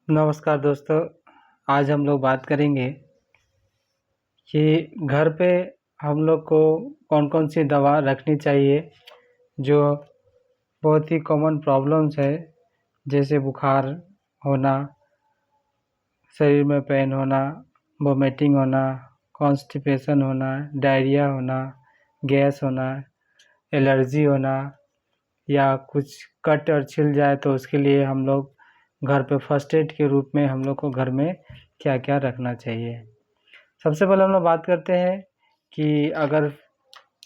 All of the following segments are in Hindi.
नमस्कार दोस्तों। आज हम लोग बात करेंगे कि घर पे हम लोग को कौन-कौन सी दवा रखनी चाहिए जो बहुत ही कॉमन प्रॉब्लम्स है, जैसे बुखार होना, शरीर में पेन होना, वोमिटिंग होना, कॉन्स्टिपेशन होना, डायरिया होना, गैस होना, एलर्जी होना या कुछ कट और छिल जाए तो उसके लिए हम लोग घर पे फर्स्ट एड के रूप में हम लोग को घर में क्या-क्या रखना चाहिए। सबसे पहले हम लोग बात करते हैं कि अगर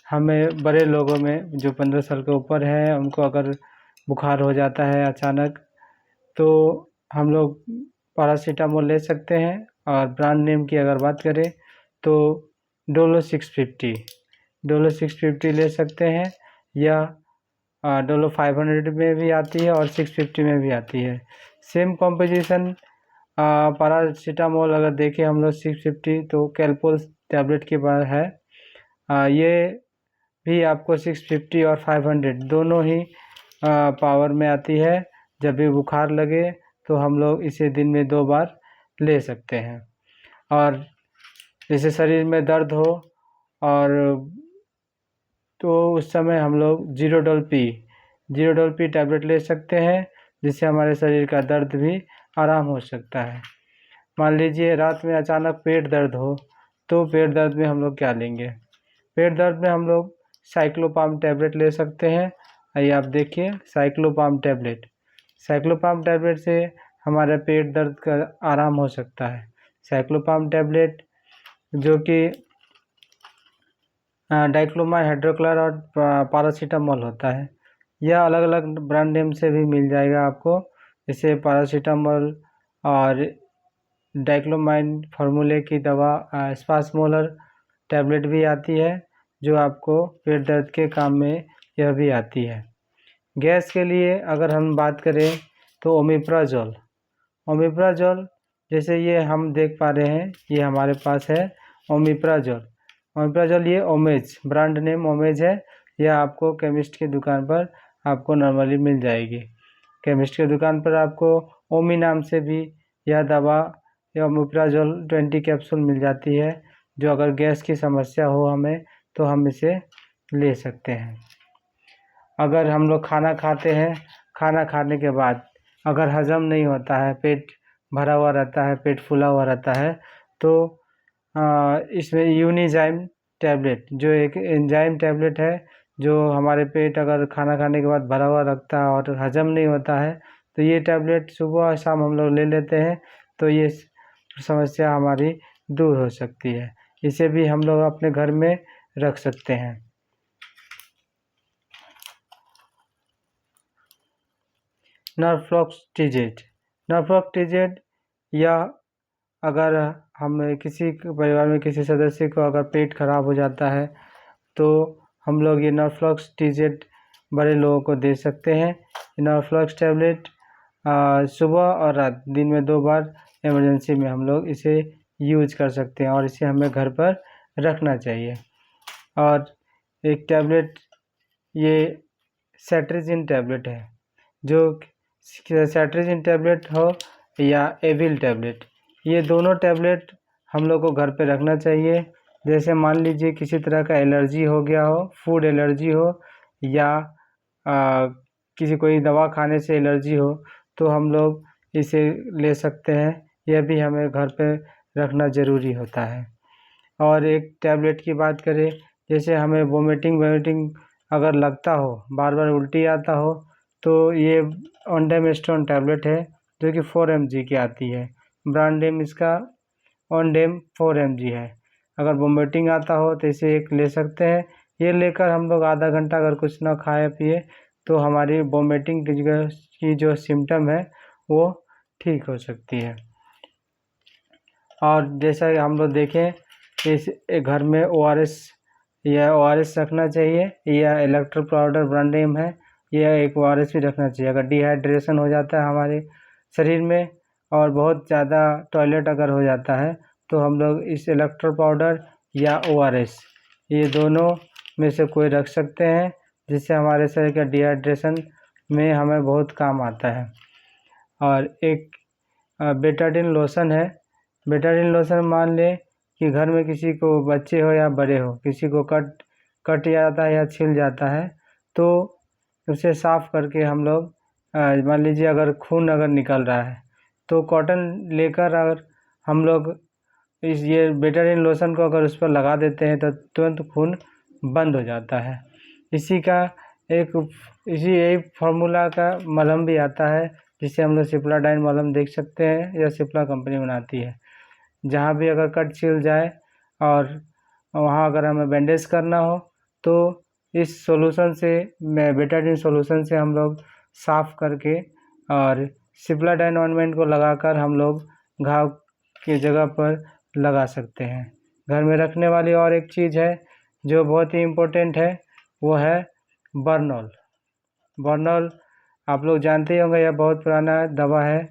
हमें बड़े लोगों में जो 15 साल के ऊपर हैं उनको अगर बुखार हो जाता है अचानक, तो हम लोग पैरासिटामोल ले सकते हैं। और ब्रांड नेम की अगर बात करें तो डोलो 650 ले सकते हैं या डोलो 500 में भी आती है और 650 में भी आती है। सेम कॉम्पोजिशन पैरासिटामोल अगर देखें हम लोग 650 तो कैलपोल टैबलेट के बाद है। ये भी आपको 650 और 500 दोनों ही पावर में आती है। जब भी बुखार लगे तो हम लोग इसे दिन में 2 बार ले सकते हैं। और जैसे शरीर में दर्द हो और तो उस समय हम लोग ज़ीरोडोल पी टैबलेट ले सकते हैं, जिससे हमारे शरीर का दर्द भी आराम हो सकता है। मान लीजिए रात में अचानक पेट दर्द हो, तो पेट दर्द में हम लोग क्या लेंगे? पेट दर्द में हम लोग साइक्लोपाम टैबलेट ले सकते हैं। आइए आप देखिए साइक्लोपाम टैबलेट से हमारे पेट दर्द का आराम हो सकता है। साइक्लोपाम टैबलेट जो कि डाइक्लोमाइन हाइड्रोक्लोराइड और पैरासिटामोल होता है। यह अलग-अलग ब्रांड नेम से भी मिल जाएगा आपको, जैसे पैरासिटामोल और डाइक्लोमाइन फार्मूले की दवा स्पासमोलर टैबलेट भी आती है, जो आपको पेट दर्द के काम में यह भी आती है। गैस के लिए अगर हम बात करें तो ओमिप्राज़ोल जैसे ये हम देख पा रहे हैं, ये हमारे पास है ओमिप्राज़ोल ये ओमेज ब्रांड नेम ओमेज है। यह आपको केमिस्ट की दुकान पर आपको नॉर्मली मिल जाएगी। केमिस्ट की दुकान पर आपको ओमी नाम से भी यह दवा या ओमिप्राज़ोल 20 कैप्सूल मिल जाती है, जो अगर गैस की समस्या हो हमें तो हम इसे ले सकते हैं। अगर हम लोग खाना खाते हैं, खाना खाने के बाद अगर हज़म नहीं होता है, पेट भरा हुआ रहता है, पेट फूला हुआ रहता है, तो इसमें यूनिज़ाइम टैबलेट जो एक एंजाइम टैबलेट है, जो हमारे पेट अगर खाना खाने के बाद भरा हुआ रखता है और हज़म नहीं होता है, तो ये टैबलेट सुबह और शाम हम लोग ले लेते हैं, तो ये समस्या हमारी दूर हो सकती है। इसे भी हम लोग अपने घर में रख सकते हैं। नरफ्लॉक्टिजेड या अगर हम किसी परिवार में किसी सदस्य को अगर पेट खराब हो जाता है, तो हम लोग ये नरफ्लॉक्टिजेड बड़े लोगों को दे सकते हैं। नरफ्लॉक्स टैबलेट सुबह और रात दिन में 2 बार इमरजेंसी में हम लोग इसे यूज कर सकते हैं और इसे हमें घर पर रखना चाहिए। और एक टैबलेट ये सेट्रिजिन टैबलेट है, जो सेट्रिजिन टैबलेट हो या एविल टैबलेट, ये दोनों टैबलेट हम लोग को घर पे रखना चाहिए। जैसे मान लीजिए किसी तरह का एलर्जी हो गया हो, फूड एलर्जी हो या किसी कोई दवा खाने से एलर्जी हो, तो हम लोग इसे ले सकते हैं। यह भी हमें घर पे रखना ज़रूरी होता है। और एक टैबलेट की बात करें, जैसे हमें वोमिटिंग अगर लगता हो, बार-बार उल्टी आता हो, तो ये ओंडेमेस्ट्रोन टैबलेट है, जो कि 4 mg की आती है। ब्रांड नेम इसका ओंडेम 4 mg है। अगर वोमिटिंग आता हो तो इसे एक ले सकते हैं। ये लेकर हम लोग आधा घंटा अगर कुछ ना खाए पिए, तो हमारी वोमिटिंग की जो सिम्पटम है, वो ठीक हो सकती है। और जैसा कि हम लोग देखें, इस घर में ORS रखना चाहिए, या इलेक्ट्रो पाउडर ब्रांड नेम है, यह एक ORS भी रखना चाहिए। अगर डिहाइड्रेशन हो जाता है हमारे शरीर में और बहुत ज़्यादा टॉयलेट अगर हो जाता है, तो हम लोग इस इलेक्ट्रो पाउडर या ORS ये दोनों में से कोई रख सकते हैं, जिससे हमारे शरीर का डिहाइड्रेशन में हमें बहुत काम आता है। और एक बेटाडीन लोशन है। बेटाडीन लोशन मान लें कि घर में किसी को बच्चे हो या बड़े हो, किसी को कट जाता है या छिल जाता है, तो उसे साफ़ करके हम लोग मान लीजिए अगर खून अगर निकल रहा है तो कॉटन लेकर अगर हम लोग ये बेटाडीन लोशन को अगर उस पर लगा देते हैं तो तुरंत खून बंद हो जाता है। इसी यही फार्मूला का मलहम भी आता है, जिसे हम लोग सिप्लाडाइन मलहम देख सकते हैं, यह सिप्ला कंपनी बनाती है। जहाँ भी अगर कट छिल जाए और वहाँ अगर हमें बैंडेज करना हो तो इस सॉल्यूशन से बेटाडीन सॉल्यूशन से हम लोग साफ़ करके और सिप्लाडाइन ऑइंटमेंट को लगाकर हम लोग घाव की जगह पर लगा सकते हैं। घर में रखने वाली और एक चीज़ है जो बहुत ही इम्पोर्टेंट है, वो है बर्नॉल। बर्नॉल आप लोग जानते ही होंगे, यह बहुत पुराना दवा है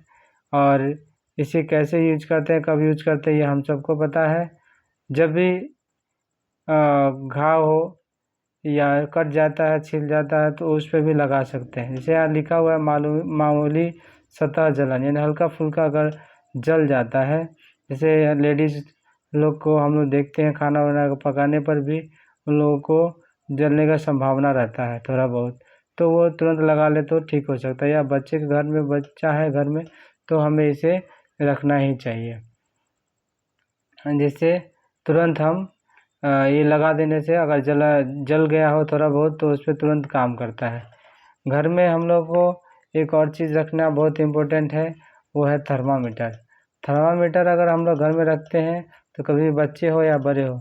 और इसे कैसे यूज करते हैं, कब यूज करते हैं, ये हम सबको पता है। जब भी घाव हो या कट जाता है, छिल जाता है, तो उस पर भी लगा सकते हैं। जैसे यहाँ लिखा हुआ है मामूली सतह जलन, यानी हल्का फुल्का अगर जल जाता है, जैसे लेडीज़ लोग को हम लोग देखते हैं खाना वाना पकाने पर भी उन लोगों को जलने का संभावना रहता है थोड़ा बहुत, तो वो तुरंत लगा ले तो ठीक हो सकता है। या बच्चे के घर में बच्चा है घर में तो हमें इसे रखना ही चाहिए, जिससे तुरंत हम ये लगा देने से अगर जल गया हो थोड़ा बहुत तो उस पर तुरंत काम करता है। घर में हम लोग को एक और चीज़ रखना बहुत इम्पोर्टेंट है, वो है थर्मामीटर। थर्मामीटर अगर हम लोग घर में रखते हैं तो कभी बच्चे हो या बड़े हो,